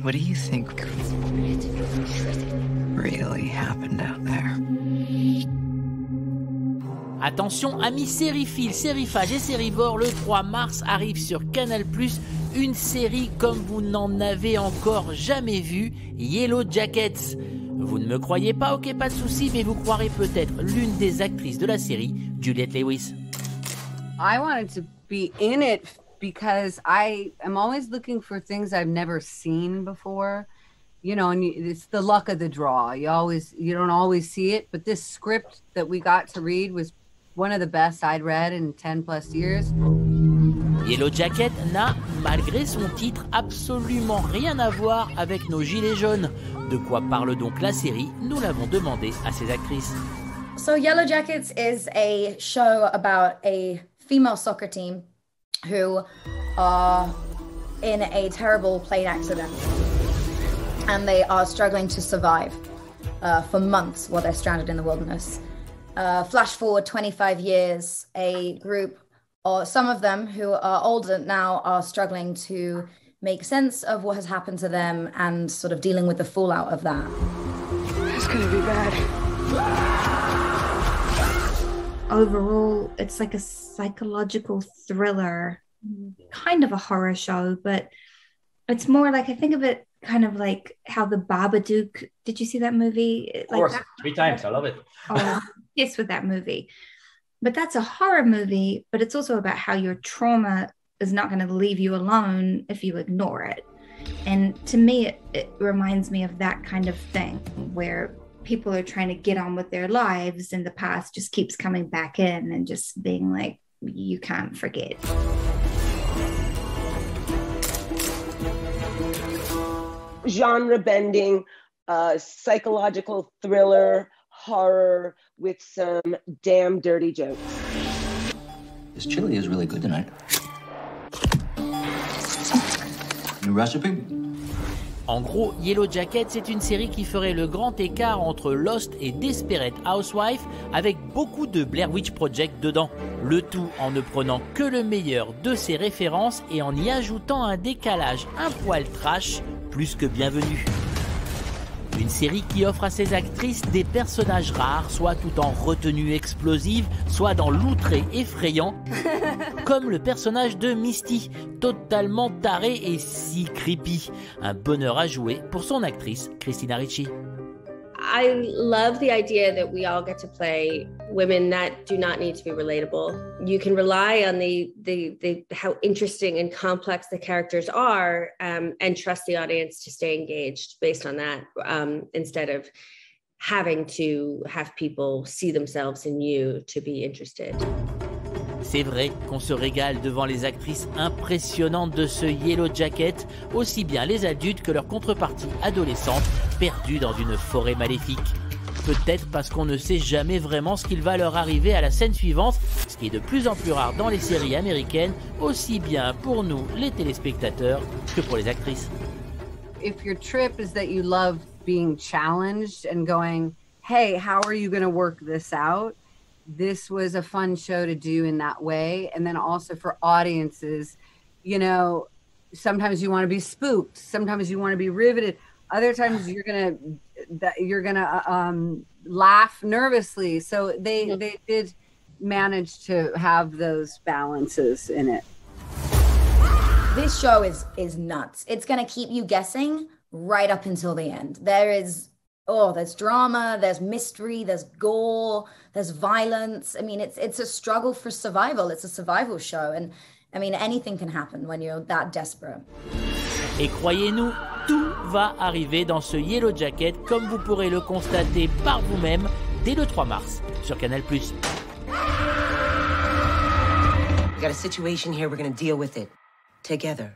What do you think really happened out there? Attention, amis sériphiles, sériphages et sérivores, le 3 mars arrive sur Canal+, une série comme vous n'en avez encore jamais vu, Yellowjackets. Vous ne me croyez pas, ok, pas de souci, mais vous croirez peut-être l'une des actrices de la série, Juliette Lewis. I wanted to be in it because I am always looking for things I've never seen before. You know, and it's the luck of the draw. You don't always see it, but this script that we got to read was one of the best I'd read in 10 plus years. Yellowjackets n'a, malgré son titre, absolument rien à voir avec nos gilets jaunes. De quoi parle donc la série? Nous l'avons demandé à ses actrices. So Yellowjackets is a show about a female soccer team who are in a terrible plane accident. And they are struggling to survive for months while they're stranded in the wilderness. Flash forward 25 years, a group, or some of them who are older now, are struggling to make sense of what has happened to them and sort of dealing with the fallout of that. It's gonna be bad. Overall, it's like a psychological thriller, kind of a horror show, but it's more like, I think of it kind of like how the Babadook, did you see that movie? Of course, like 3 times, I love it. Oh, yes, with that movie. But that's a horror movie, but it's also about how your trauma is not going to leave you alone if you ignore it. And to me, it reminds me of that kind of thing where people are trying to get on with their lives and the past just keeps coming back in and just being like, you can't forget. Genre bending, psychological thriller, horror with some damn dirty jokes. This chili is really good tonight. New recipe? En gros, Yellowjackets est une série qui ferait le grand écart entre Lost et Desperate Housewives, avec beaucoup de Blair Witch Project dedans. Le tout en ne prenant que le meilleur de ses références et en y ajoutant un décalage un poil trash plus que bienvenu. Une série qui offre à ses actrices des personnages rares, soit tout en retenue explosive, soit dans l'outré effrayant, comme le personnage de Misty, totalement taré et si creepy. Un bonheur à jouer pour son actrice, Christina Ricci. I love the idea that we all get to play women that do not need to be relatable. You can rely on the how interesting and complex the characters are, and trust the audience to stay engaged based on that, instead of having to have people see themselves in you to be interested. C'est vrai qu'on se régale devant les actrices impressionnantes de ce Yellowjackets, aussi bien les adultes que leurs contreparties adolescentes perdues dans une forêt maléfique. Peut-être parce qu'on ne sait jamais vraiment ce qu'il va leur arriver à la scène suivante, ce qui est de plus en plus rare dans les séries américaines, aussi bien pour nous les téléspectateurs que pour les actrices. If your trip is that you love being challenged and going, hey, how are you going to work this out? This was a fun show to do in that way. And then also for audiences, you know, sometimes you want to be spooked. Sometimes you want to be riveted. Other times you're gonna laugh nervously. So they did manage to have those balances in it. This show is nuts. It's going to keep you guessing right up until the end. There's drama, there's mystery, there's gore, there's violence. I mean, it's a struggle for survival. It's a survival show. And I mean, anything can happen when you're that desperate. Et croyez-nous, tout va arriver dans ce Yellowjackets, comme vous pourrez le constater par vous-même dès le 3 mars sur Canal+. We got a situation here, we're gonna deal with it together.